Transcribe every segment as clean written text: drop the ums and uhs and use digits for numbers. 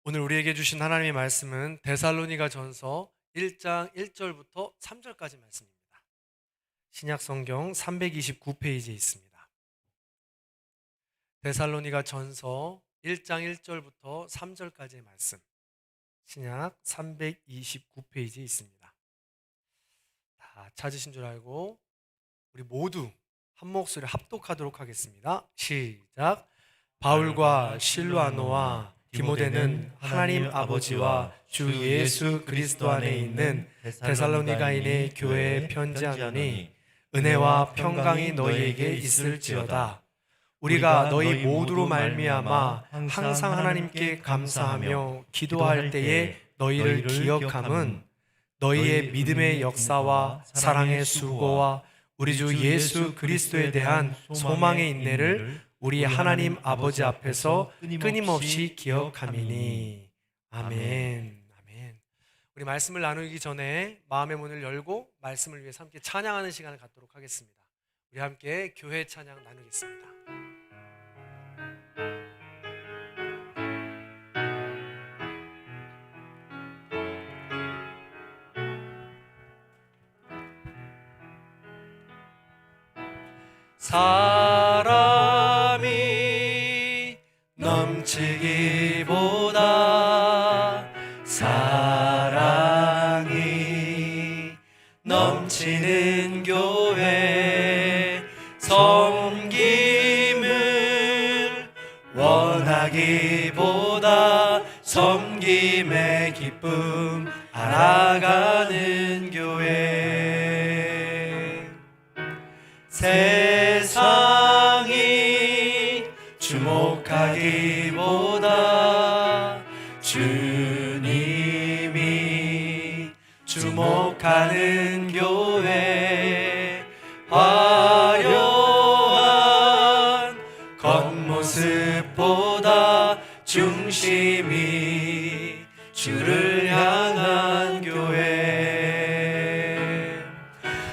오늘 우리에게 주신 하나님의 말씀은 데살로니가 전서 1장 1절부터 3절까지 말씀입니다. 신약 성경 329페이지에 있습니다. 데살로니가 전서 1장 1절부터 3절까지의 말씀, 신약 329페이지에 있습니다. 다 찾으신 줄 알고 우리 모두 한 목소리 합독하도록 하겠습니다. 시작. 바울과 실로아노와 디모데는 하나님 아버지와 주 예수 그리스도 안에 있는 데살로니가인의 교회에 편지하노니 은혜와 평강이 너희에게 있을지어다. 우리가 너희 모두로 말미암아 항상 하나님께 감사하며 기도할 때에 너희를 기억함은 너희의 믿음의 역사와 사랑의 수고와 우리 주 예수 그리스도에 대한 소망의 인내를 우리 하나님 아버지 앞에서 끊임없이 기억함이니. 아멘. 아멘. 우리 말씀을 나누기 전에 마음의 문을 열고 말씀을 위해서 함께 찬양하는 시간을 갖도록 하겠습니다. 우리 함께 교회 찬양 나누겠습니다. 사람이 넘치기보다 사랑이 넘치는 교회, 섬김을 원하기보다 섬김의 기쁨 알아가는 교회, 세상이 주목하기보다 주님이 주목하는 교회, 화려한 겉모습보다 중심이 주를 향한 교회,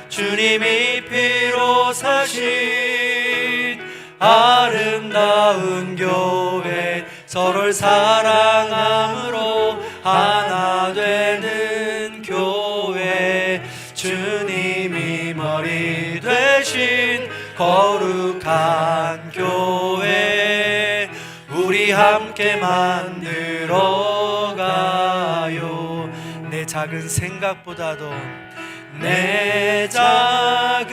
주님이 피로 사신 아름다운 교회, 서로를 사랑함으로 하나 되는 교회, 주님이 머리 되신 거룩한 교회, 우리 함께 만들어가요. 내 작은 생각보다도 내 작은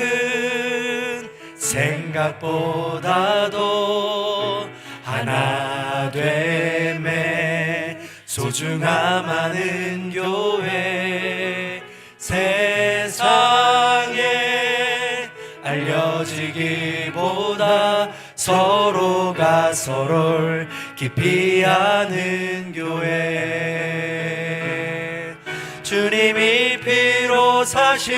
생각보다도 하나 됨에 소중함 아는 교회, 세상에 알려지기보다 서로가 서로를 깊이 아는 교회, 주님이 피로 사신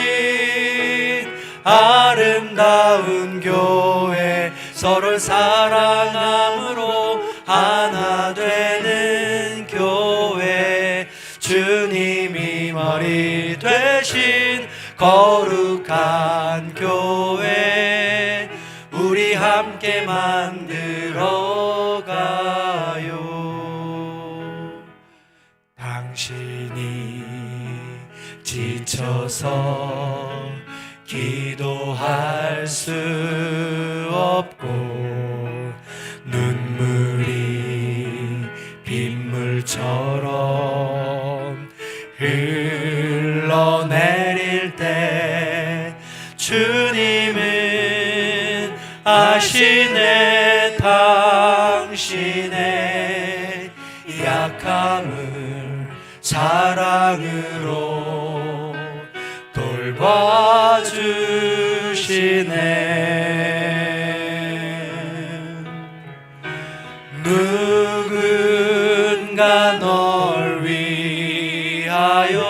아름다운 교회, 서로를 사랑함으로 하나 되는 교회, 주님이 머리 되신 거룩한 교회, 우리 함께 만들어가요. 당신이 지쳐서 기도할 수 없고 눈물이 빗물처럼 흘러내릴 때 주님은 아시네, 당신의 약함을 사랑으로 돌봐주시네. 누군가 널 위하여,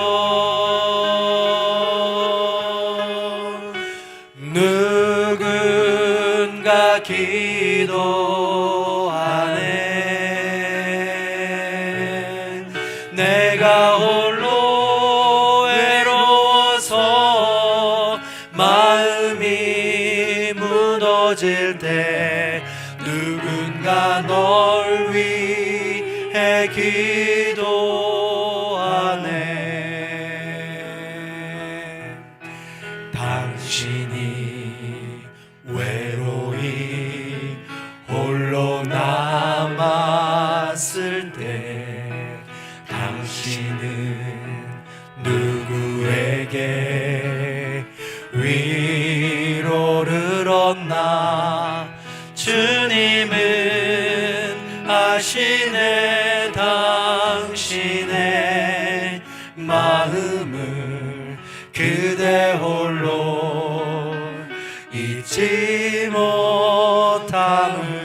누군가 기도하네. 내가 홀로 외로워서 마음이 무너질 때 누군가 널 위해 기도하네. 당신이 외로이 홀로 남았을 때 당신은 누구에게 위로를 얻나? 주님은 아시네 당신의 마음을, 그대 홀로 잊지 못함을.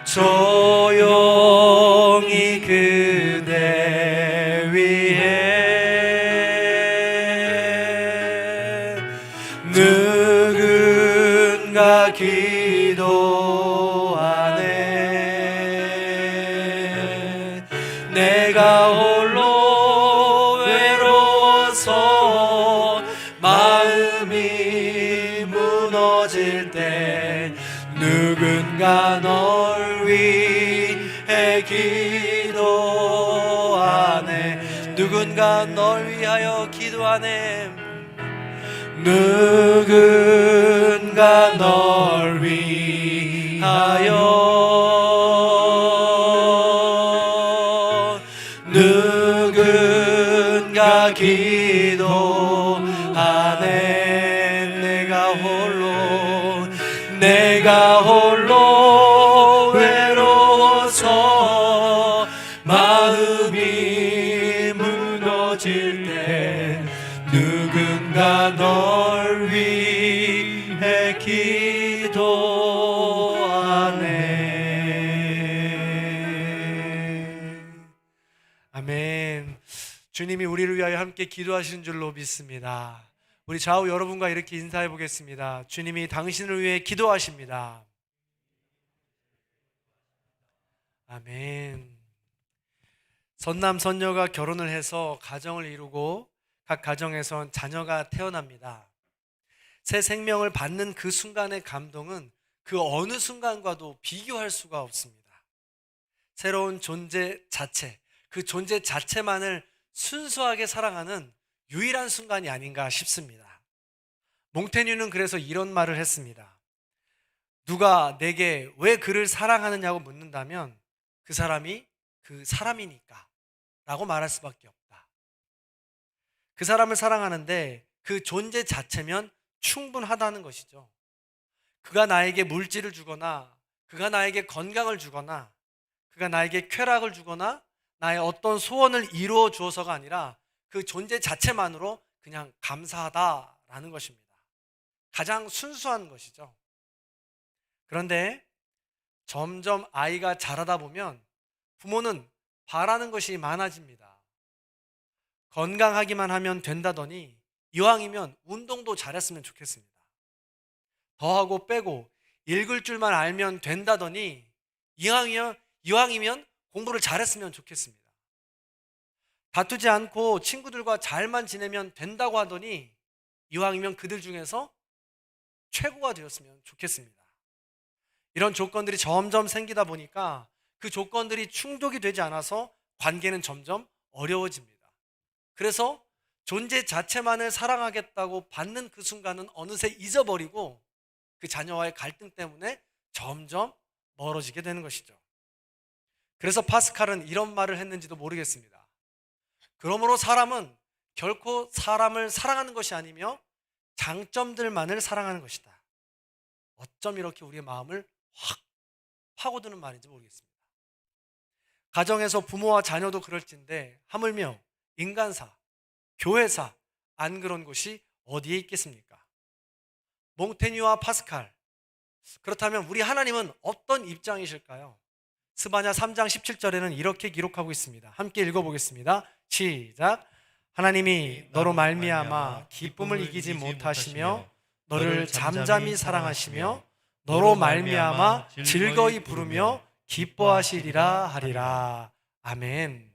조용히 그대 위해 누군가 기도하네. 내가 홀로 외로워서 마음이 무너질 때 누군가 널 위해 기도하네. 누군가 널 위하여 기도하네. 누군가 널 위하여 누군가 기도하네. 내가 홀로 외로워서 마음이 무너질 때 누군가 널 위해 기도하네. 아멘. 주님이 우리를 위하여 함께 기도하시는 줄로 믿습니다. 우리 좌우 여러분과 이렇게 인사해 보겠습니다. 주님이 당신을 위해 기도하십니다. 아멘. 선남 선녀가 결혼을 해서 가정을 이루고 각 가정에선 자녀가 태어납니다. 새 생명을 받는 그 순간의 감동은 그 어느 순간과도 비교할 수가 없습니다. 새로운 존재 자체, 그 존재 자체만을 순수하게 사랑하는 유일한 순간이 아닌가 싶습니다. 몽테뉴는 그래서 이런 말을 했습니다. 누가 내게 왜 그를 사랑하느냐고 묻는다면 그 사람이 그 사람이니까 라고 말할 수밖에 없다. 그 사람을 사랑하는데 그 존재 자체면 충분하다는 것이죠. 그가 나에게 물질을 주거나 그가 나에게 건강을 주거나 그가 나에게 쾌락을 주거나 나의 어떤 소원을 이루어 주어서가 아니라 그 존재 자체만으로 그냥 감사하다라는 것입니다. 가장 순수한 것이죠. 그런데 점점 아이가 자라다 보면 부모는 바라는 것이 많아집니다. 건강하기만 하면 된다더니 이왕이면 운동도 잘했으면 좋겠습니다. 더하고 빼고 읽을 줄만 알면 된다더니 이왕이면 공부를 잘했으면 좋겠습니다. 다투지 않고 친구들과 잘만 지내면 된다고 하더니 이왕이면 그들 중에서 최고가 되었으면 좋겠습니다. 이런 조건들이 점점 생기다 보니까 그 조건들이 충족이 되지 않아서 관계는 점점 어려워집니다. 그래서 존재 자체만을 사랑하겠다고 받는 그 순간은 어느새 잊어버리고 그 자녀와의 갈등 때문에 점점 멀어지게 되는 것이죠. 그래서 파스칼은 이런 말을 했는지도 모르겠습니다. 그러므로 사람은 결코 사람을 사랑하는 것이 아니며 장점들만을 사랑하는 것이다. 어쩜 이렇게 우리의 마음을 확 파고드는 말인지 모르겠습니다. 가정에서 부모와 자녀도 그럴진데 하물며 인간사, 교회사 안 그런 곳이 어디에 있겠습니까? 몽테뉴와 파스칼, 그렇다면 우리 하나님은 어떤 입장이실까요? 스바냐 3장 17절에는 이렇게 기록하고 있습니다. 함께 읽어보겠습니다. 시작. 하나님이 너로 말미암아 기쁨을 이기지 못하시며 너를 잠잠히 사랑하시며 너로 말미암아 즐거이 부르며 기뻐하시리라 하리라. 아멘.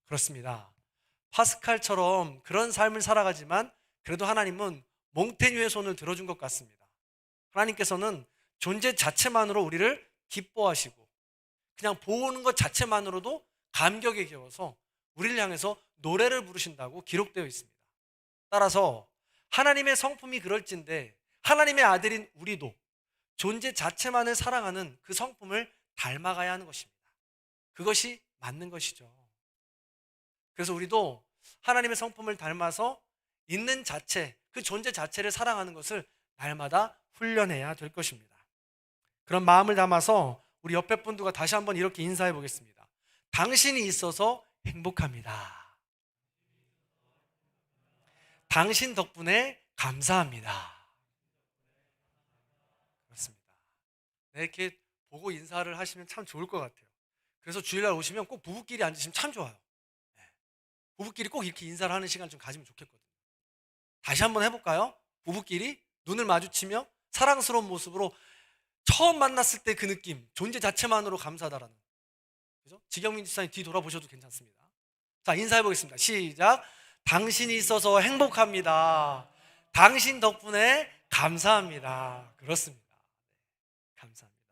그렇습니다. 파스칼처럼 그런 삶을 살아가지만 그래도 하나님은 몽테뉴의 손을 들어준 것 같습니다. 하나님께서는 존재 자체만으로 우리를 기뻐하시고 그냥 보는 것 자체만으로도 감격에 겨워서 우리를 향해서 노래를 부르신다고 기록되어 있습니다. 따라서 하나님의 성품이 그럴진데 하나님의 아들인 우리도 존재 자체만을 사랑하는 그 성품을 닮아가야 하는 것입니다. 그것이 맞는 것이죠. 그래서 우리도 하나님의 성품을 닮아서 있는 자체, 그 존재 자체를 사랑하는 것을 날마다 훈련해야 될 것입니다. 그런 마음을 담아서 우리 옆에 분들과 다시 한번 이렇게 인사해 보겠습니다. 당신이 있어서 행복합니다. 당신 덕분에 감사합니다. 그렇습니다. 네, 이렇게 보고 인사를 하시면 참 좋을 것 같아요. 그래서 주일날 오시면 꼭 부부끼리 앉으시면 참 좋아요. 네, 부부끼리 꼭 이렇게 인사를 하는 시간 좀 가지면 좋겠거든요. 다시 한번 해볼까요? 부부끼리 눈을 마주치며 사랑스러운 모습으로 처음 만났을 때 그 느낌, 존재 자체만으로 감사하다라는. 그죠? 지경민 지사님 뒤 돌아보셔도 괜찮습니다. 자, 인사해 보겠습니다. 시작. 당신이 있어서 행복합니다. 당신 덕분에 감사합니다. 그렇습니다. 네, 감사합니다.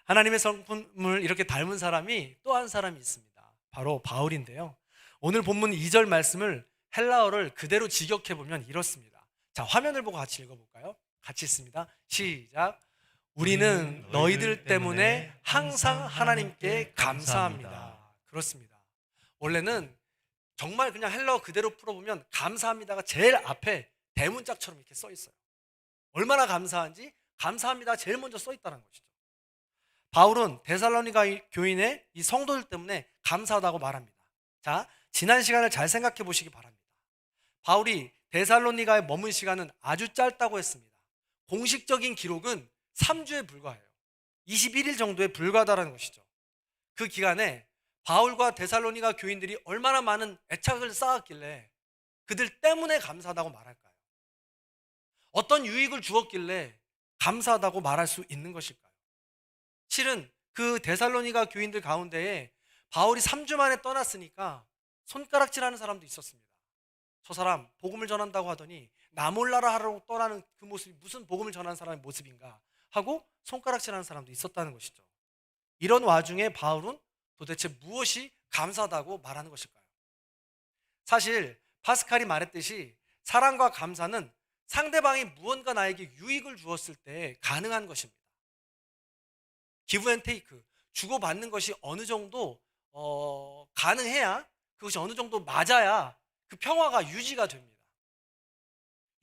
하나님의 성품을 이렇게 닮은 사람이 또 한 사람이 있습니다. 바로 바울인데요. 오늘 본문 2절 말씀을 헬라어를 그대로 직역해 보면 이렇습니다. 자, 화면을 보고 같이 읽어볼까요? 같이 읽습니다. 시작. 우리는 너희들 때문에 항상 하나님께 감사합니다. 그렇습니다. 원래는 정말 그냥 헬라어 그대로 풀어보면 감사합니다가 제일 앞에 대문짝처럼 이렇게 써 있어요. 얼마나 감사한지 감사합니다 제일 먼저 써 있다는 것이죠. 바울은 데살로니가 교인의 이 성도들 때문에 감사하다고 말합니다. 자, 지난 시간을 잘 생각해 보시기 바랍니다. 바울이 데살로니가에 머문 시간은 아주 짧다고 했습니다. 공식적인 기록은 3주에 불과해요. 21일 정도에 불과하다는 것이죠. 그 기간에 바울과 데살로니가 교인들이 얼마나 많은 애착을 쌓았길래 그들 때문에 감사하다고 말할까요? 어떤 유익을 주었길래 감사하다고 말할 수 있는 것일까요? 실은 그 데살로니가 교인들 가운데에 바울이 3주 만에 떠났으니까 손가락질하는 사람도 있었습니다. 저 사람 복음을 전한다고 하더니 나 몰라라 하라고 떠나는 그 모습이 무슨 복음을 전하는 사람의 모습인가 하고 손가락질하는 사람도 있었다는 것이죠. 이런 와중에 바울은 도대체 무엇이 감사하다고 말하는 것일까요? 사실 파스칼이 말했듯이 사랑과 감사는 상대방이 무언가 나에게 유익을 주었을 때 가능한 것입니다. 기브 앤 테이크, 주고받는 것이 어느 정도 가능해야, 그것이 어느 정도 맞아야 그 평화가 유지가 됩니다.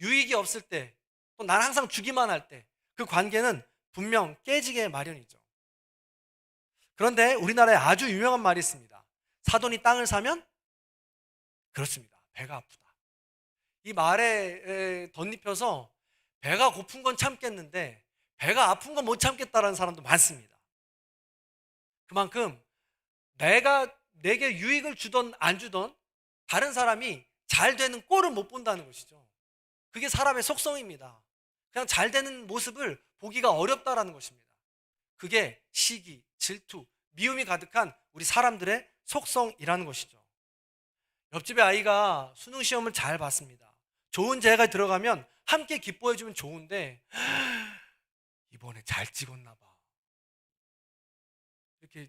유익이 없을 때, 또 난 항상 주기만 할 때 그 관계는 분명 깨지게 마련이죠. 그런데 우리나라에 아주 유명한 말이 있습니다. 사돈이 땅을 사면? 그렇습니다. 배가 아프다. 이 말에 덧입혀서 배가 고픈 건 참겠는데 배가 아픈 건 못 참겠다라는 사람도 많습니다. 그만큼 내게 유익을 주던 안 주던 다른 사람이 잘 되는 꼴을 못 본다는 것이죠. 그게 사람의 속성입니다. 그냥 잘 되는 모습을 보기가 어렵다라는 것입니다. 그게 시기, 질투, 미움이 가득한 우리 사람들의 속성이라는 것이죠. 옆집의 아이가 수능 시험을 잘 봤습니다. 좋은 대학에 들어가면 함께 기뻐해주면 좋은데 이번에 잘 찍었나 봐. 이렇게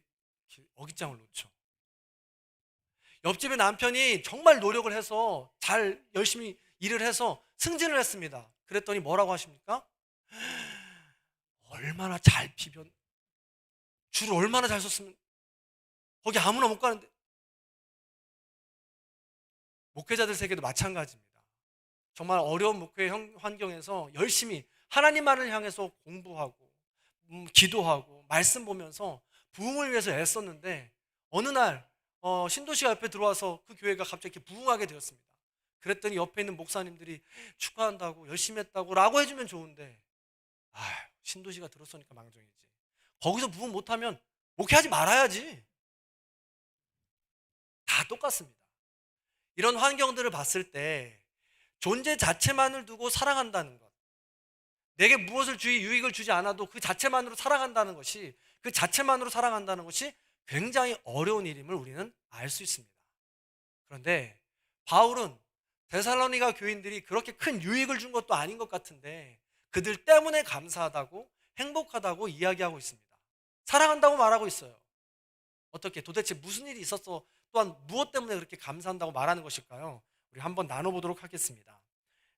어깃장을 놓죠. 옆집의 남편이 정말 노력을 해서 잘 열심히 일을 해서 승진을 했습니다. 그랬더니 뭐라고 하십니까? 얼마나 잘 피변, 줄을 얼마나 잘 섰으면 거기 아무나 못 가는데. 목회자들 세계도 마찬가지입니다. 정말 어려운 목회 환경에서 열심히 하나님만을 향해서 공부하고 기도하고 말씀 보면서 부흥을 위해서 애썼는데 어느 날 신도시가 옆에 들어와서 그 교회가 갑자기 부흥하게 되었습니다. 그랬더니 옆에 있는 목사님들이 축하한다고 열심히 했다고 라고 해주면 좋은데 신도시가 들었으니까 망정이지. 거기서 부흥 못하면 목회하지 말아야지. 다 똑같습니다. 이런 환경들을 봤을 때 존재 자체만을 두고 사랑한다는 것, 내게 무엇을 유익을 주지 않아도 그 자체만으로 살아간다는 것이, 그 자체만으로 살아간다는 것이 굉장히 어려운 일임을 우리는 알 수 있습니다. 그런데 바울은 데살로니가 교인들이 그렇게 큰 유익을 준 것도 아닌 것 같은데 그들 때문에 감사하다고 행복하다고 이야기하고 있습니다. 사랑한다고 말하고 있어요. 어떻게 도대체 무슨 일이 있었어? 또한 무엇 때문에 그렇게 감사한다고 말하는 것일까요? 우리 한번 나눠보도록 하겠습니다.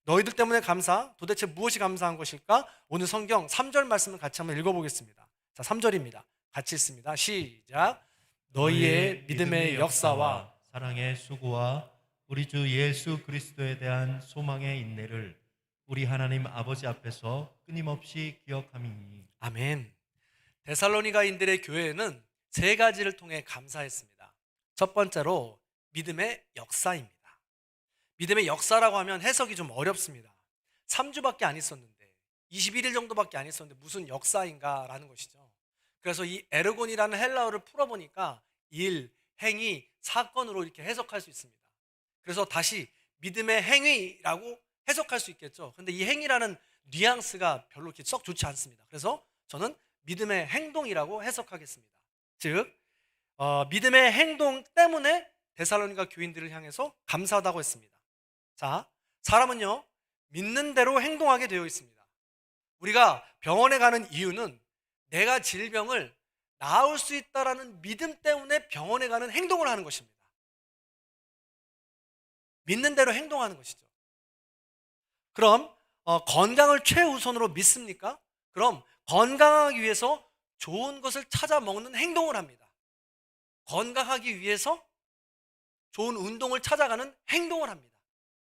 너희들 때문에 감사, 도대체 무엇이 감사한 것일까? 오늘 성경 3절 말씀을 같이 한번 읽어보겠습니다. 자, 3절입니다. 같이 읽습니다. 시작. 너희의 믿음의 역사와 사랑의 수고와 우리 주 예수 그리스도에 대한 소망의 인내를 우리 하나님 아버지 앞에서 끊임없이 기억함이니. 아멘. 데살로니가인들의 교회는 세 가지를 통해 감사했습니다. 첫 번째로 믿음의 역사입니다. 믿음의 역사라고 하면 해석이 좀 어렵습니다. 3주밖에 안 있었는데, 21일 정도밖에 안 있었는데 무슨 역사인가라는 것이죠. 그래서 이 에르곤이라는 헬라어를 풀어보니까 일, 행위, 사건으로 이렇게 해석할 수 있습니다. 그래서 다시 믿음의 행위라고 해석할 수 있겠죠. 근데 이 행위라는 뉘앙스가 별로 이렇게 썩 좋지 않습니다. 그래서 저는 믿음의 행동이라고 해석하겠습니다. 즉, 믿음의 행동 때문에 데살로니가 교인들을 향해서 감사하다고 했습니다. 자, 사람은요, 믿는 대로 행동하게 되어 있습니다. 우리가 병원에 가는 이유는 내가 질병을 나을 수 있다라는 믿음 때문에 병원에 가는 행동을 하는 것입니다. 믿는 대로 행동하는 것이죠. 그럼 건강을 최우선으로 믿습니까? 그럼 건강하기 위해서 좋은 것을 찾아 먹는 행동을 합니다. 건강하기 위해서 좋은 운동을 찾아가는 행동을 합니다.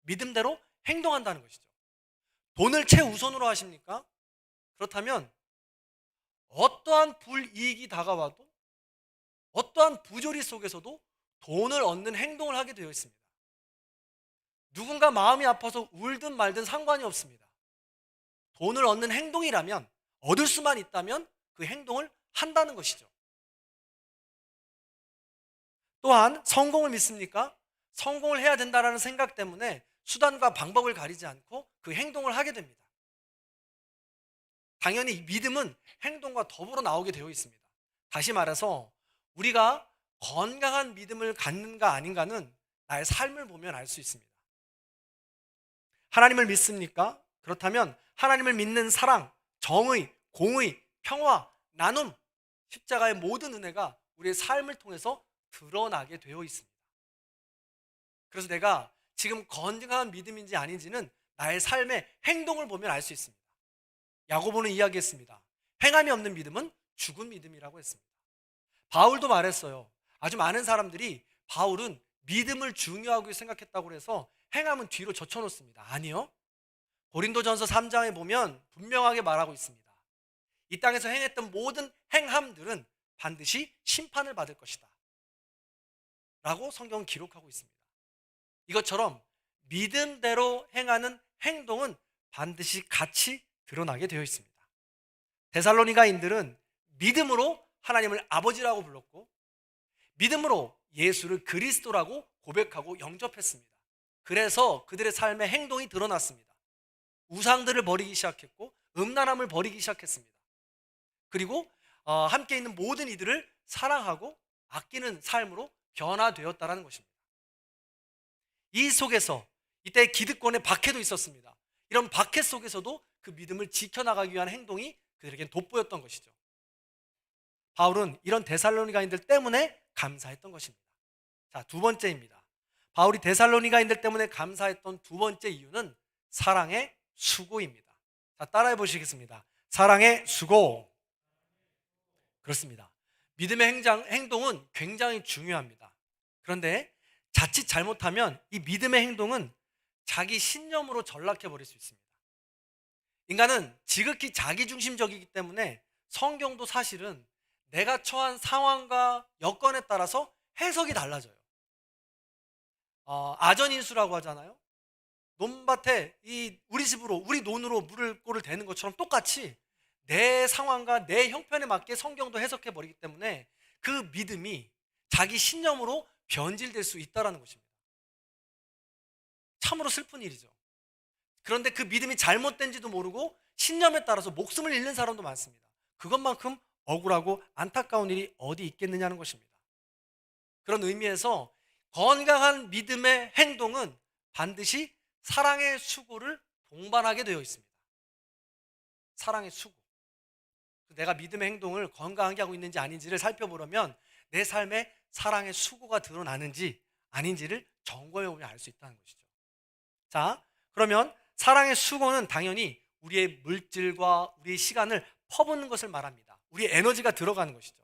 믿음대로 행동한다는 것이죠. 돈을 최우선으로 하십니까? 그렇다면 어떠한 불이익이 다가와도, 어떠한 부조리 속에서도 돈을 얻는 행동을 하게 되어 있습니다. 누군가 마음이 아파서 울든 말든 상관이 없습니다. 돈을 얻는 행동이라면, 얻을 수만 있다면 그 행동을 한다는 것이죠. 또한 성공을 믿습니까? 성공을 해야 된다는 생각 때문에 수단과 방법을 가리지 않고 그 행동을 하게 됩니다. 당연히 믿음은 행동과 더불어 나오게 되어 있습니다. 다시 말해서 우리가 건강한 믿음을 갖는가 아닌가는 나의 삶을 보면 알 수 있습니다. 하나님을 믿습니까? 그렇다면 하나님을 믿는 사랑, 정의, 공의, 평화, 나눔, 십자가의 모든 은혜가 우리의 삶을 통해서 드러나게 되어 있습니다. 그래서 내가 지금 건강한 믿음인지 아닌지는 나의 삶의 행동을 보면 알 수 있습니다. 야고보는 이야기했습니다. 행함이 없는 믿음은 죽은 믿음이라고 했습니다. 바울도 말했어요. 아주 많은 사람들이 바울은 믿음을 중요하게 생각했다고 해서 행함은 뒤로 젖혀놓습니다. 아니요. 고린도전서 3장에 보면 분명하게 말하고 있습니다. 이 땅에서 행했던 모든 행함들은 반드시 심판을 받을 것이다 라고 성경은 기록하고 있습니다. 이것처럼 믿음대로 행하는 행동은 반드시 같이 드러나게 되어 있습니다. 데살로니가인들은 믿음으로 하나님을 아버지라고 불렀고 믿음으로 예수를 그리스도라고 고백하고 영접했습니다. 그래서 그들의 삶의 행동이 드러났습니다. 우상들을 버리기 시작했고 음란함을 버리기 시작했습니다. 그리고 함께 있는 모든 이들을 사랑하고 아끼는 삶으로 변화되었다는 것입니다. 이 속에서 이때 기득권의 박해도 있었습니다. 이런 박해 속에서도 그 믿음을 지켜나가기 위한 행동이 그들에겐 돋보였던 것이죠. 바울은 이런 데살로니가인들 때문에 감사했던 것입니다. 자, 두 번째입니다. 바울이 데살로니가인들 때문에 감사했던 두 번째 이유는 사랑의 수고입니다. 자, 따라해 보시겠습니다. 사랑의 수고. 그렇습니다. 믿음의 행동은 굉장히 중요합니다. 그런데 자칫 잘못하면 이 믿음의 행동은 자기 신념으로 전락해 버릴 수 있습니다. 인간은 지극히 자기중심적이기 때문에 성경도 사실은 내가 처한 상황과 여건에 따라서 해석이 달라져요. 아전인수라고 하잖아요. 논밭에 우리 집으로 우리 논으로 물을 꼴을 대는 것처럼 똑같이 내 상황과 내 형편에 맞게 성경도 해석해 버리기 때문에 그 믿음이 자기 신념으로 변질될 수 있다는 것입니다. 참으로 슬픈 일이죠. 그런데 그 믿음이 잘못된지도 모르고 신념에 따라서 목숨을 잃는 사람도 많습니다. 그것만큼 억울하고 안타까운 일이 어디 있겠느냐는 것입니다. 그런 의미에서 건강한 믿음의 행동은 반드시 사랑의 수고를 동반하게 되어 있습니다. 사랑의 수고. 내가 믿음의 행동을 건강하게 하고 있는지 아닌지를 살펴보려면 내 삶에 사랑의 수고가 드러나는지 아닌지를 점검해 보면 알 수 있다는 것이죠. 자, 그러면 사랑의 수고는 당연히 우리의 물질과 우리의 시간을 퍼붓는 것을 말합니다. 우리의 에너지가 들어가는 것이죠.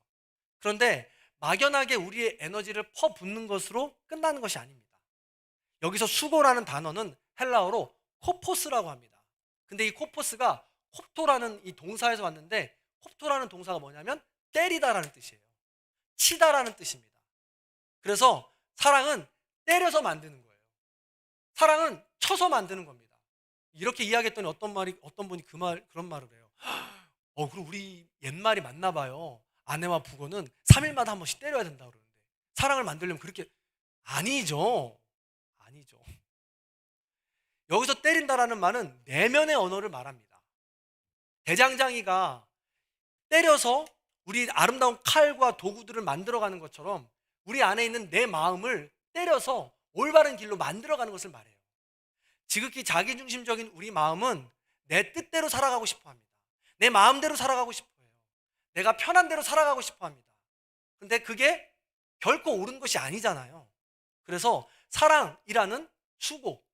그런데 막연하게 우리의 에너지를 퍼붓는 것으로 끝나는 것이 아닙니다. 여기서 수고라는 단어는 헬라어로 코포스라고 합니다. 근데 이 코포스가 콥토라는 이 동사에서 왔는데, 콥토라는 동사가 뭐냐면 때리다라는 뜻이에요. 치다라는 뜻입니다. 그래서 사랑은 때려서 만드는 거예요. 사랑은 쳐서 만드는 겁니다. 이렇게 이야기했더니 어떤 분이 그런 말을 해요. 그럼 우리 옛말이 맞나 봐요. 아내와 부고는 3일마다 한 번씩 때려야 된다 그러는데 사랑을 만들려면 그렇게 아니죠. 아니죠. 여기서 때린다라는 말은 내면의 언어를 말합니다. 대장장이가 때려서 우리 아름다운 칼과 도구들을 만들어가는 것처럼 우리 안에 있는 내 마음을 때려서 올바른 길로 만들어가는 것을 말해요. 지극히 자기중심적인 우리 마음은 내 뜻대로 살아가고 싶어 합니다. 내 마음대로 살아가고 싶어 해요. 내가 편한 대로 살아가고 싶어 합니다. 근데 그게 결코 옳은 것이 아니잖아요. 그래서 사랑이라는 수고,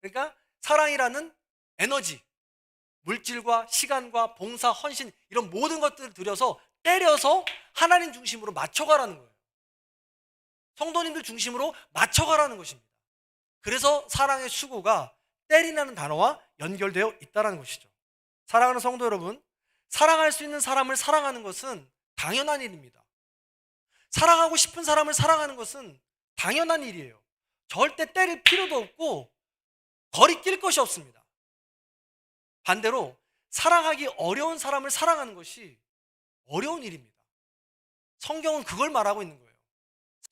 그러니까 사랑이라는 에너지, 물질과 시간과 봉사, 헌신 이런 모든 것들을 들여서 때려서 하나님 중심으로 맞춰가라는 거예요. 성도님들 중심으로 맞춰가라는 것입니다. 그래서 사랑의 수고가 때리라는 단어와 연결되어 있다는 것이죠. 사랑하는 성도 여러분, 사랑할 수 있는 사람을 사랑하는 것은 당연한 일입니다. 사랑하고 싶은 사람을 사랑하는 것은 당연한 일이에요. 절대 때릴 필요도 없고 거리 낄 것이 없습니다. 반대로 사랑하기 어려운 사람을 사랑하는 것이 어려운 일입니다. 성경은 그걸 말하고 있는 거예요.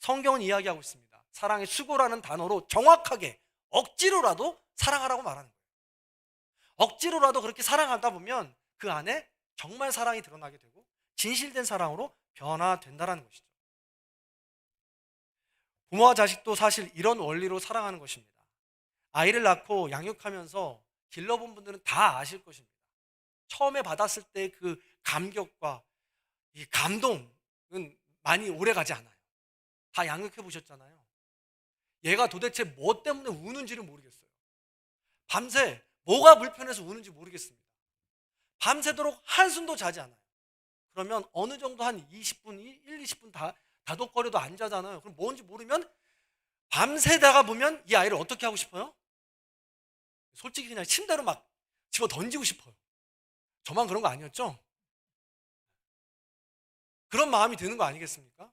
성경은 이야기하고 있습니다. 사랑의 수고라는 단어로 정확하게 억지로라도 사랑하라고 말하는 거예요. 억지로라도 그렇게 사랑하다 보면 그 안에 정말 사랑이 드러나게 되고 진실된 사랑으로 변화된다는 것이죠. 부모와 자식도 사실 이런 원리로 사랑하는 것입니다. 아이를 낳고 양육하면서 길러본 분들은 다 아실 것입니다. 처음에 받았을 때 그 감격과 이 감동은 많이 오래 가지 않아요. 다 양육해 보셨잖아요. 얘가 도대체 뭐 때문에 우는지를 모르겠어요. 밤새 뭐가 불편해서 우는지 모르겠습니다. 밤새도록 한숨도 자지 않아요. 그러면 어느 정도 한 20분, 20분 다독거려도 안 자잖아요. 그럼 뭔지 모르면 밤새다가 보면 이 아이를 어떻게 하고 싶어요? 솔직히 그냥 침대로 막 집어 던지고 싶어요. 저만 그런 거 아니었죠? 그런 마음이 드는 거 아니겠습니까?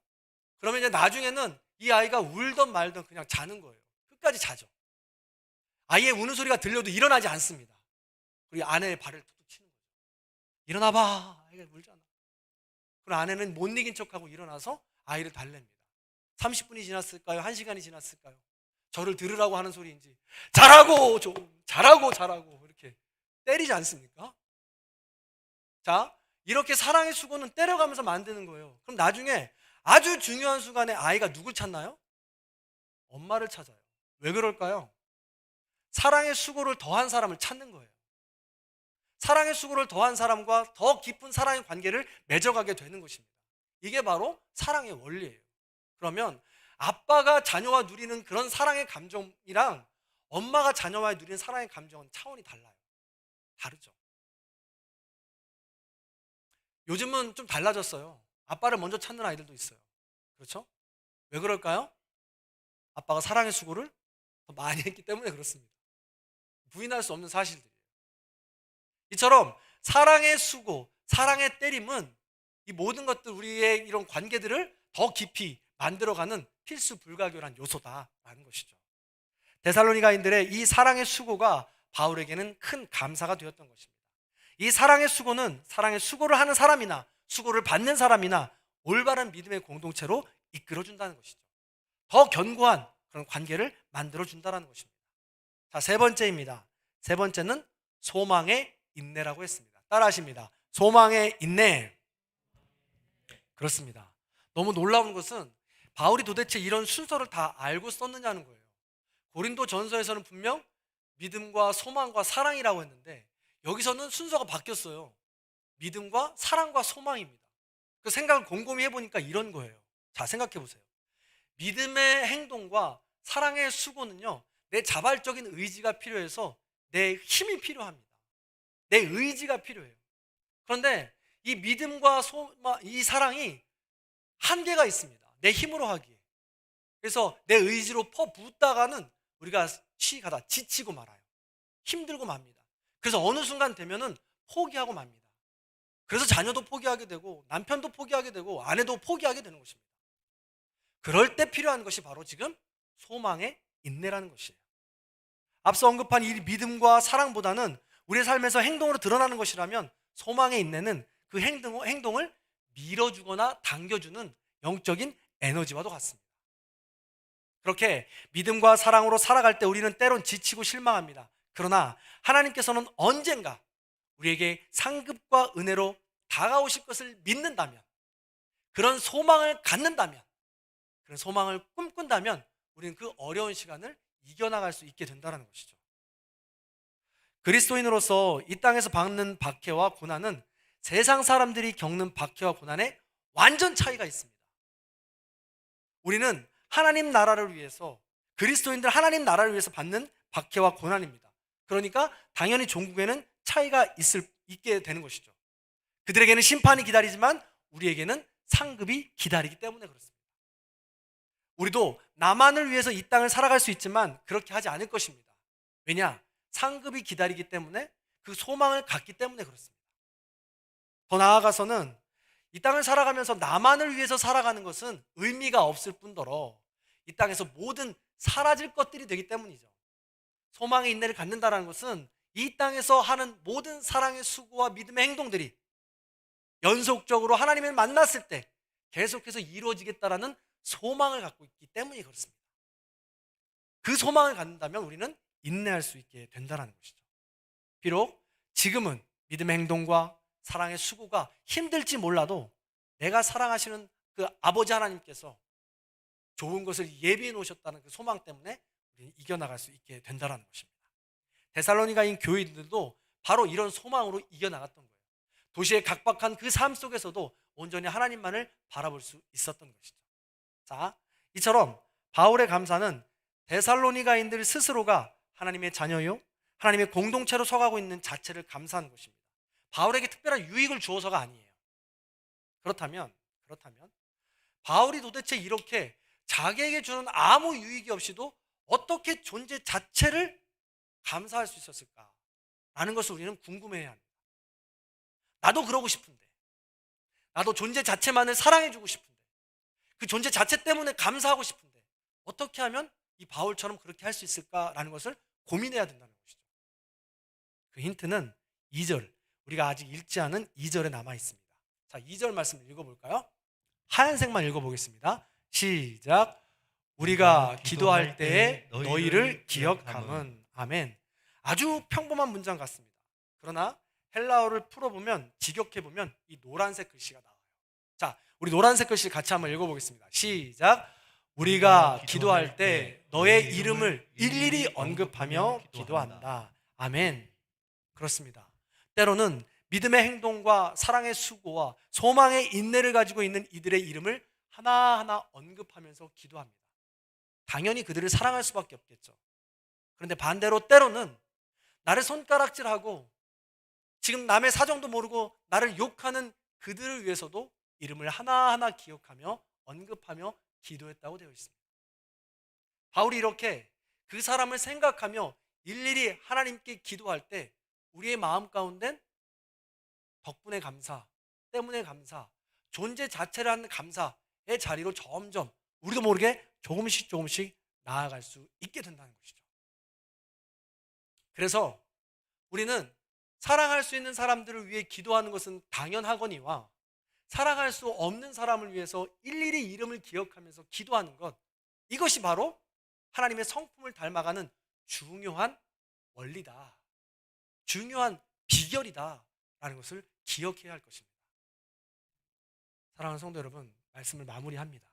그러면 이제 나중에는 이 아이가 울던 말던 그냥 자는 거예요. 끝까지 자죠. 아이의 우는 소리가 들려도 일어나지 않습니다. 그리고 아내의 발을 툭툭 치는 거죠. 일어나봐. 아이가 울잖아. 그럼 아내는 못 이긴 척하고 일어나서 아이를 달랩니다. 30분이 지났을까요? 1시간이 지났을까요? 저를 들으라고 하는 소리인지 잘하고 좀 잘하고 이렇게 때리지 않습니까? 자, 이렇게 사랑의 수고는 때려가면서 만드는 거예요. 그럼 나중에 아주 중요한 순간에 아이가 누굴 찾나요? 엄마를 찾아요. 왜 그럴까요? 사랑의 수고를 더한 사람을 찾는 거예요. 사랑의 수고를 더한 사람과 더 깊은 사랑의 관계를 맺어가게 되는 것입니다. 이게 바로 사랑의 원리예요. 그러면 아빠가 자녀와 누리는 그런 사랑의 감정이랑 엄마가 자녀와 누리는 사랑의 감정은 차원이 달라요. 다르죠. 요즘은 좀 달라졌어요. 아빠를 먼저 찾는 아이들도 있어요. 그렇죠? 왜 그럴까요? 아빠가 사랑의 수고를 더 많이 했기 때문에 그렇습니다. 부인할 수 없는 사실들이에요. 이처럼 사랑의 수고, 사랑의 때림은 이 모든 것들, 우리의 이런 관계들을 더 깊이 만들어가는 필수 불가결한 요소다라는 것이죠. 데살로니가인들의 이 사랑의 수고가 바울에게는 큰 감사가 되었던 것입니다. 이 사랑의 수고는 사랑의 수고를 하는 사람이나 수고를 받는 사람이나 올바른 믿음의 공동체로 이끌어준다는 것이죠. 더 견고한 그런 관계를 만들어준다는 것입니다. 자, 세 번째입니다. 세 번째는 소망의 인내라고 했습니다. 따라하십니다. 소망의 인내. 그렇습니다. 너무 놀라운 것은 바울이 도대체 이런 순서를 다 알고 썼느냐는 거예요. 고린도 전서에서는 분명 믿음과 소망과 사랑이라고 했는데 여기서는 순서가 바뀌었어요. 믿음과 사랑과 소망입니다. 그 생각을 곰곰이 해보니까 이런 거예요. 자, 생각해 보세요. 믿음의 행동과 사랑의 수고는요, 내 자발적인 의지가 필요해서 내 힘이 필요합니다. 내 의지가 필요해요. 그런데 이 믿음과 이 사랑이 한계가 있습니다. 내 힘으로 하기에. 그래서 내 의지로 퍼붓다가는 우리가 쉬가다 지치고 말아요. 힘들고 맙니다. 그래서 어느 순간 되면은 포기하고 맙니다. 그래서 자녀도 포기하게 되고 남편도 포기하게 되고 아내도 포기하게 되는 것입니다. 그럴 때 필요한 것이 바로 지금 소망의 인내라는 것이에요. 앞서 언급한 이 믿음과 사랑보다는 우리의 삶에서 행동으로 드러나는 것이라면 소망의 인내는 그 행동을 밀어주거나 당겨주는 영적인 에너지와도 같습니다. 그렇게 믿음과 사랑으로 살아갈 때 우리는 때론 지치고 실망합니다. 그러나 하나님께서는 언젠가 우리에게 상급과 은혜로 다가오실 것을 믿는다면, 그런 소망을 갖는다면, 그런 소망을 꿈꾼다면 우리는 그 어려운 시간을 이겨나갈 수 있게 된다는 것이죠. 그리스도인으로서 이 땅에서 받는 박해와 고난은 세상 사람들이 겪는 박해와 고난에 완전 차이가 있습니다. 우리는 하나님 나라를 위해서, 그리스도인들 하나님 나라를 위해서 받는 박해와 고난입니다. 그러니까 당연히 종국에는 차이가 있게 되는 것이죠. 그들에게는 심판이 기다리지만 우리에게는 상급이 기다리기 때문에 그렇습니다. 우리도 나만을 위해서 이 땅을 살아갈 수 있지만 그렇게 하지 않을 것입니다. 왜냐? 상급이 기다리기 때문에, 그 소망을 갖기 때문에 그렇습니다. 더 나아가서는 이 땅을 살아가면서 나만을 위해서 살아가는 것은 의미가 없을 뿐더러 이 땅에서 모든 사라질 것들이 되기 때문이죠. 소망의 인내를 갖는다는 것은 이 땅에서 하는 모든 사랑의 수고와 믿음의 행동들이 연속적으로 하나님을 만났을 때 계속해서 이루어지겠다라는 소망을 갖고 있기 때문이 그렇습니다. 그 소망을 갖는다면 우리는 인내할 수 있게 된다는 것이죠. 비록 지금은 믿음의 행동과 사랑의 수고가 힘들지 몰라도 내가 사랑하시는 그 아버지 하나님께서 좋은 것을 예비해 놓으셨다는 그 소망 때문에 우리는 이겨나갈 수 있게 된다는 것입니다. 데살로니가인 교인들도 바로 이런 소망으로 이겨나갔던 거예요. 도시의 각박한 그 삶 속에서도 온전히 하나님만을 바라볼 수 있었던 것이죠. 자, 이처럼 바울의 감사는 데살로니가인들 스스로가 하나님의 자녀요, 하나님의 공동체로 서가고 있는 자체를 감사하는 것입니다. 바울에게 특별한 유익을 주어서가 아니에요. 그렇다면 바울이 도대체 이렇게 자기에게 주는 아무 유익이 없이도 어떻게 존재 자체를 감사할 수 있었을까? 라는 것을 우리는 궁금해해야 합니다. 나도 그러고 싶은데, 나도 존재 자체만을 사랑해주고 싶은데, 그 존재 자체 때문에 감사하고 싶은데 어떻게 하면 이 바울처럼 그렇게 할 수 있을까라는 것을 고민해야 된다는 것이죠. 그 힌트는 2절, 우리가 아직 읽지 않은 2절에 남아 있습니다. 자, 2절 말씀을 읽어볼까요? 하얀색만 읽어보겠습니다. 시작. 우리가 기도할 때에 너희를 기억함은. 아멘. 아주 평범한 문장 같습니다. 그러나 헬라어를 풀어보면, 직역해보면 이 노란색 글씨가 나와요. 자, 우리 노란색 글씨 같이 한번 읽어보겠습니다. 시작. 우리가 기도할 때 너의 이름을 일일이 언급하며 기도한다. 아멘. 그렇습니다. 때로는 믿음의 행동과 사랑의 수고와 소망의 인내를 가지고 있는 이들의 이름을 하나하나 언급하면서 기도합니다. 당연히 그들을 사랑할 수밖에 없겠죠. 그런데 반대로 때로는 나를 손가락질하고 지금 남의 사정도 모르고 나를 욕하는 그들을 위해서도 이름을 하나하나 기억하며 언급하며 기도했다고 되어 있습니다. 바울이 이렇게 그 사람을 생각하며 일일이 하나님께 기도할 때 우리의 마음 가운데는 덕분에 감사, 때문에 감사, 존재 자체를 하는 감사의 자리로 점점 우리도 모르게 조금씩 나아갈 수 있게 된다는 것이죠. 그래서 우리는 사랑할 수 있는 사람들을 위해 기도하는 것은 당연하거니와 사랑할 수 없는 사람을 위해서 일일이 이름을 기억하면서 기도하는 것, 이것이 바로 하나님의 성품을 닮아가는 중요한 원리다, 중요한 비결이다 라는 것을 기억해야 할 것입니다. 사랑하는 성도 여러분, 말씀을 마무리합니다.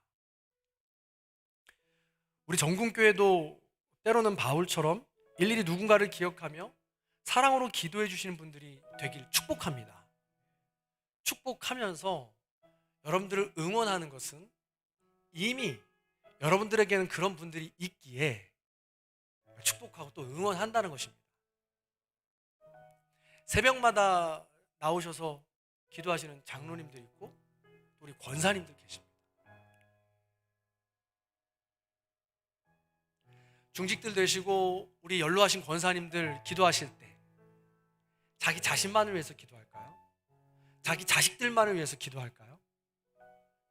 우리 정궁교회도 때로는 바울처럼 일일이 누군가를 기억하며 사랑으로 기도해 주시는 분들이 되길 축복합니다. 축복하면서 여러분들을 응원하는 것은 이미 여러분들에게는 그런 분들이 있기에 축복하고 또 응원한다는 것입니다. 새벽마다 나오셔서 기도하시는 장로님들 있고 우리 권사님들 계십니다. 중직들 되시고 우리 연로하신 권사님들 기도하실 때 자기 자신만을 위해서 기도할까요? 자기 자식들만을 위해서 기도할까요?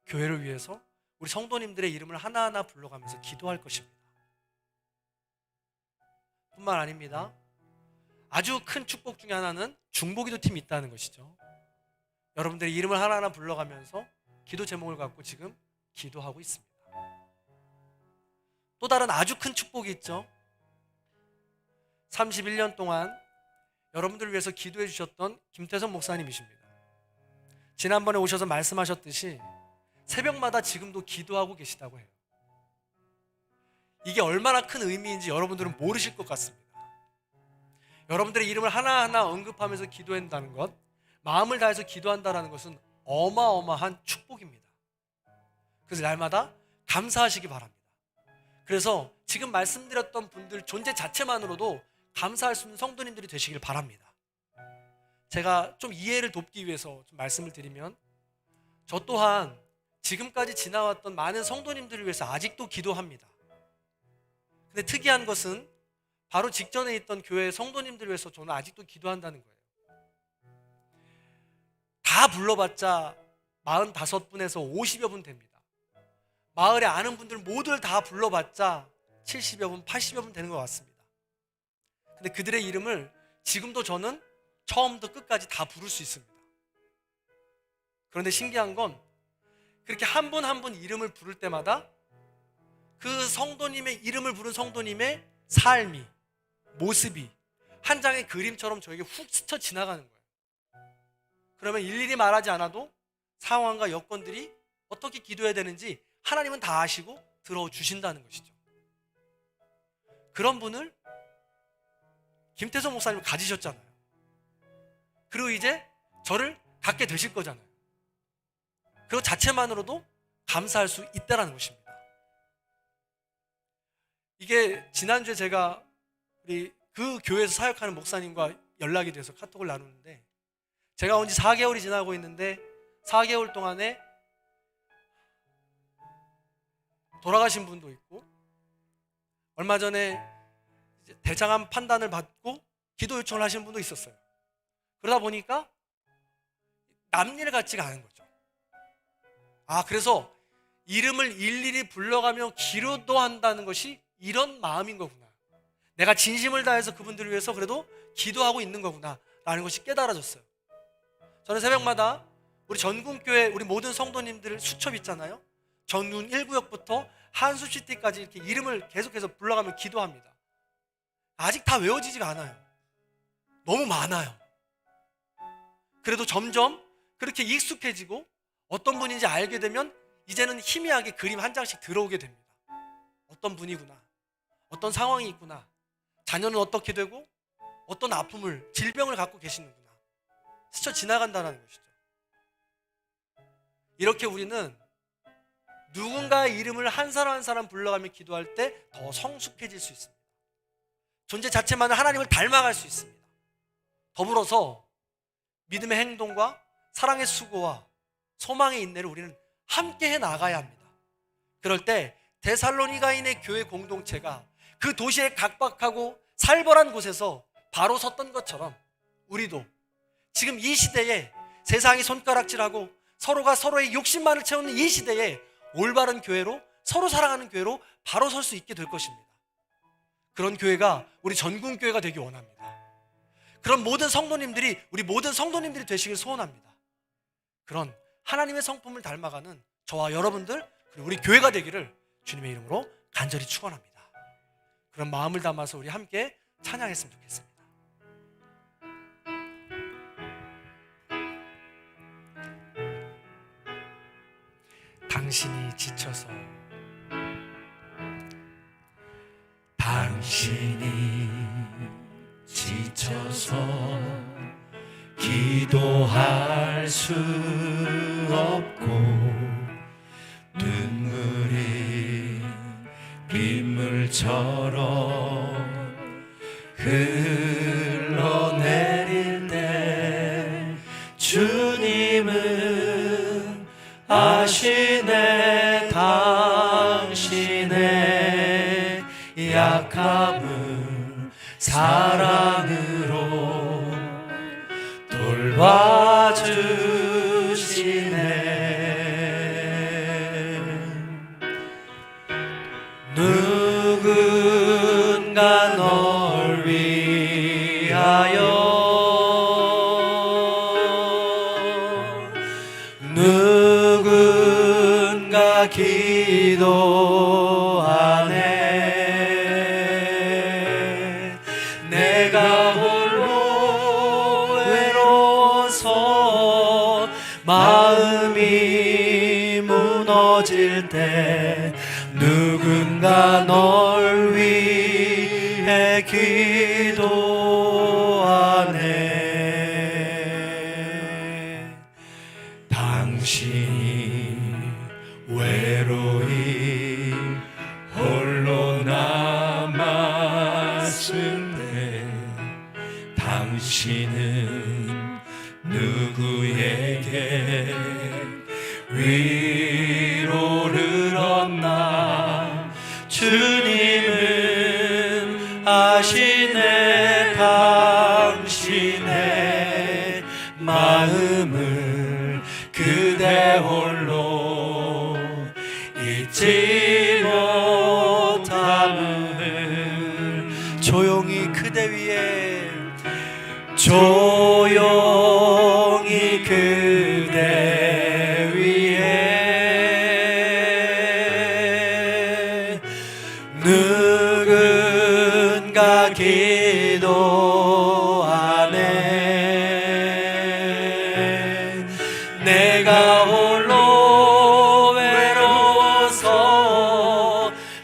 교회를 위해서 우리 성도님들의 이름을 하나하나 불러가면서 기도할 것입니다. 뿐만 아닙니다. 아주 큰 축복 중에 하나는 중보기도 팀이 있다는 것이죠. 여러분들의 이름을 하나하나 불러가면서 기도 제목을 갖고 지금 기도하고 있습니다. 또 다른 아주 큰 축복이 있죠. 31년 동안 여러분들을 위해서 기도해 주셨던 김태선 목사님이십니다. 지난번에 오셔서 말씀하셨듯이 새벽마다 지금도 기도하고 계시다고 해요. 이게 얼마나 큰 의미인지 여러분들은 모르실 것 같습니다. 여러분들의 이름을 하나하나 언급하면서 기도한다는 것, 마음을 다해서 기도한다는 것은 어마어마한 축복입니다. 그래서 날마다 감사하시기 바랍니다. 그래서 지금 말씀드렸던 분들 존재 자체만으로도 감사할 수 있는 성도님들이 되시길 바랍니다. 제가 좀 이해를 돕기 위해서 좀 말씀을 드리면, 저 또한 지금까지 지나왔던 많은 성도님들을 위해서 아직도 기도합니다. 근데 특이한 것은 바로 직전에 있던 교회 성도님들을 위해서 저는 아직도 기도한다는 거예요. 다 불러봤자 45분에서 50여 분 됩니다. 마을에 아는 분들 모두를 다 불러봤자 70여 분, 80여 분 되는 것 같습니다. 근데 그들의 이름을 지금도 저는 처음부터 끝까지 다 부를 수 있습니다. 그런데 신기한 건 그렇게 한 분 한 분 이름을 부를 때마다 그 성도님의 이름을 부른 성도님의 삶이, 모습이 한 장의 그림처럼 저에게 훅 스쳐 지나가는 거예요. 그러면 일일이 말하지 않아도 상황과 여건들이 어떻게 기도해야 되는지 하나님은 다 아시고 들어주신다는 것이죠. 그런 분을 김태성 목사님 가지셨잖아요. 그리고 이제 저를 갖게 되실 거잖아요. 그거 자체만으로도 감사할 수 있다는 것입니다. 이게 지난주에 제가 우리 그 교회에서 사역하는 목사님과 연락이 돼서 카톡을 나누는데, 제가 온 지 4개월이 지나고 있는데 4개월 동안에 돌아가신 분도 있고, 얼마 전에 대장암 판단을 받고 기도 요청을 하시는 분도 있었어요. 그러다 보니까 남일 같지가 않은 거죠. 그래서 이름을 일일이 불러가며 기도한다는 것이 이런 마음인 거구나. 내가 진심을 다해서 그분들을 위해서 그래도 기도하고 있는 거구나 라는 것이 깨달아졌어요. 저는 새벽마다 우리 전군교회 우리 모든 성도님들 수첩 있잖아요. 전군 1구역부터 한수시티까지 이렇게 이름을 계속해서 불러가며 기도합니다. 아직 다 외워지지가 않아요. 너무 많아요. 그래도 점점 그렇게 익숙해지고 어떤 분인지 알게 되면 이제는 희미하게 그림 한 장씩 들어오게 됩니다. 어떤 분이구나, 어떤 상황이 있구나, 자녀는 어떻게 되고 어떤 아픔을, 질병을 갖고 계시는구나 스쳐 지나간다는 것이죠. 이렇게 우리는 누군가의 이름을 한 사람 한 사람 불러가며 기도할 때 더 성숙해질 수 있습니다. 존재 자체만은 하나님을 닮아갈 수 있습니다. 더불어서 믿음의 행동과 사랑의 수고와 소망의 인내를 우리는 함께 해 나가야 합니다. 그럴 때 데살로니가인의 교회 공동체가 그 도시의 각박하고 살벌한 곳에서 바로 섰던 것처럼 우리도 지금 이 시대에 세상이 손가락질하고 서로가 서로의 욕심만을 채우는 이 시대에 올바른 교회로, 서로 사랑하는 교회로 바로 설 수 있게 될 것입니다. 그런 교회가 우리 전군교회가 되기 원합니다. 그런 모든 성도님들이, 우리 모든 성도님들이 되시길 소원합니다. 그런 하나님의 성품을 닮아가는 저와 여러분들, 그리고 우리 교회가 되기를 주님의 이름으로 간절히 축원합니다. 그런 마음을 담아서 우리 함께 찬양했으면 좋겠습니다. 당신이 지쳐서, 당신이 지쳐서 기도할 수 없고 눈물이 빗물처럼 흘러내릴 때 주님은 아시네 당신의 약함을 사랑으로 돌봐주시네. 누군가 널 위하여 누군가 기도하네. 내가 홀로 외로워서 마음이 무너질 때 누군가 널 위해 기도하네. 당신이 외로이 홀로 남았을 때 당신은 누구에게 위로를 얻나. 주님은 아시네 당신의 마음을 그대 홀로 잊지 못함을. 조용히 그대 위에 조용히 그대 위에 누군가 기도하네. 내가 홀로 외로워서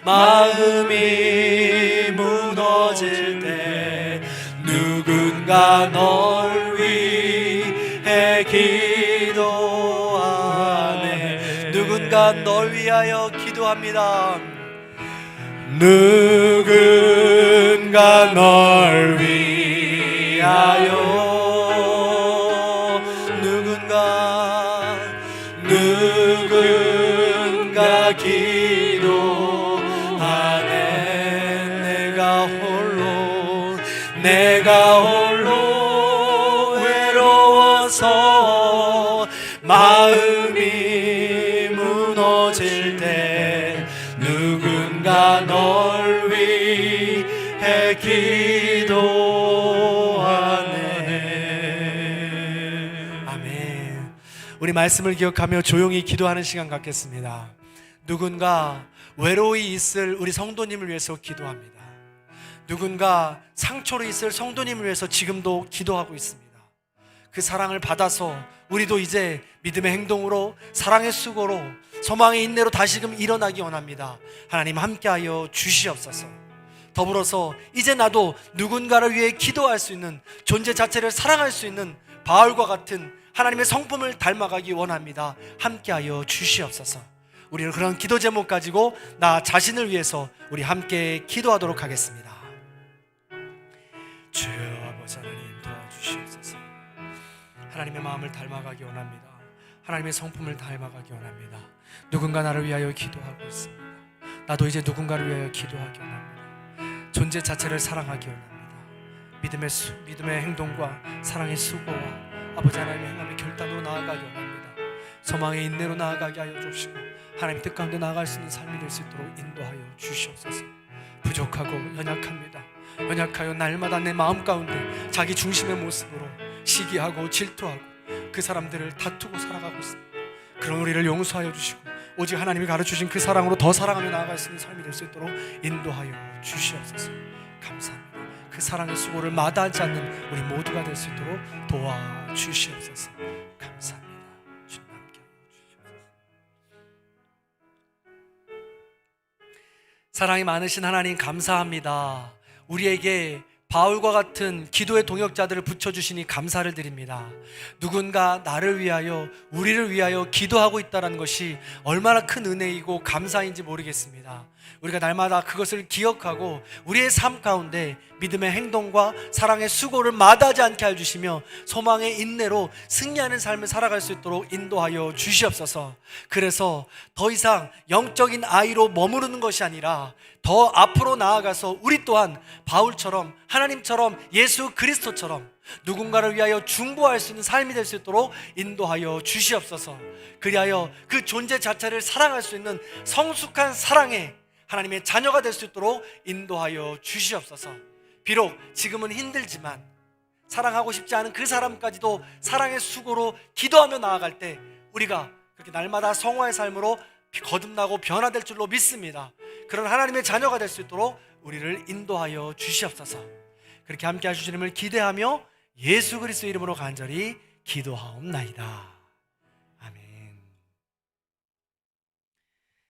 마음이 무너질 때 누군가 널 위해 기도하네. 누군가 널 위하여 기도합니다. 누군가 널 위하여 누군가 기도하네. 내가 홀로 외로워서 마음이 무너질 때 누군가 널 위해 기도하네. 아멘. 우리 말씀을 기억하며 조용히 기도하는 시간 갖겠습니다. 누군가 외로이 있을 우리 성도님을 위해서 기도합니다. 누군가 상처로 있을 성도님을 위해서 지금도 기도하고 있습니다. 그 사랑을 받아서 우리도 이제 믿음의 행동으로, 사랑의 수고로, 소망의 인내로 다시금 일어나기 원합니다. 하나님 함께하여 주시옵소서. 더불어서 이제 나도 누군가를 위해 기도할 수 있는, 존재 자체를 사랑할 수 있는 바울과 같은 하나님의 성품을 닮아가기 원합니다. 함께하여 주시옵소서. 우리는 그런 기도 제목 가지고 나 자신을 위해서 우리 함께 기도하도록 하겠습니다. 주여 아버지 하나님 도와주시옵소서. 하나님의 마음을 닮아가기 원합니다. 하나님의 성품을 닮아가기 원합니다. 누군가 나를 위하여 기도하고 있습니다. 나도 이제 누군가를 위하여 기도하기 원합니다. 존재 자체를 사랑하기 원합니다. 믿음의 행동과 사랑의 수고와 아버지 하나님의 행함의 결단으로 나아가기 원합니다. 소망의 인내로 나아가게 하여 주시고 하나님 뜻 가운데 나아갈 수 있는 삶이 될 수 있도록 인도하여 주시옵소서. 부족하고 연약합니다. 연약하여 날마다 내 마음 가운데 자기 중심의 모습으로 시기하고 질투하고 그 사람들을 다투고 살아가고 있습니다. 그런 우리를 용서하여 주시고 오직 하나님이 가르쳐주신 그 사랑으로 더 사랑하며 나아갈 수 있는 삶이 될 수 있도록 인도하여 주시옵소서. 감사합니다. 그 사랑의 수고를 마다하지 않는 우리 모두가 될 수 있도록 도와주시옵소서. 감사합니다. 주님 함께 주시옵소서. 사랑이 많으신 하나님 감사합니다. 우리에게 바울과 같은 기도의 동역자들을 붙여주시니 감사를 드립니다. 누군가 나를 위하여, 우리를 위하여 기도하고 있다는 것이 얼마나 큰 은혜이고 감사인지 모르겠습니다. 우리가 날마다 그것을 기억하고 우리의 삶 가운데 믿음의 행동과 사랑의 수고를 마다하지 않게 해주시며 소망의 인내로 승리하는 삶을 살아갈 수 있도록 인도하여 주시옵소서. 그래서 더 이상 영적인 아이로 머무르는 것이 아니라 더 앞으로 나아가서 우리 또한 바울처럼, 하나님처럼, 예수 그리스도처럼 누군가를 위하여 중보할 수 있는 삶이 될 수 있도록 인도하여 주시옵소서. 그리하여 그 존재 자체를 사랑할 수 있는 성숙한 사랑의 하나님의 자녀가 될 수 있도록 인도하여 주시옵소서. 비록 지금은 힘들지만 사랑하고 싶지 않은 그 사람까지도 사랑의 수고로 기도하며 나아갈 때 우리가 그렇게 날마다 성화의 삶으로 거듭나고 변화될 줄로 믿습니다. 그런 하나님의 자녀가 될 수 있도록 우리를 인도하여 주시옵소서. 그렇게 함께 하실 주님을 기대하며 예수 그리스도의 이름으로 간절히 기도하옵나이다.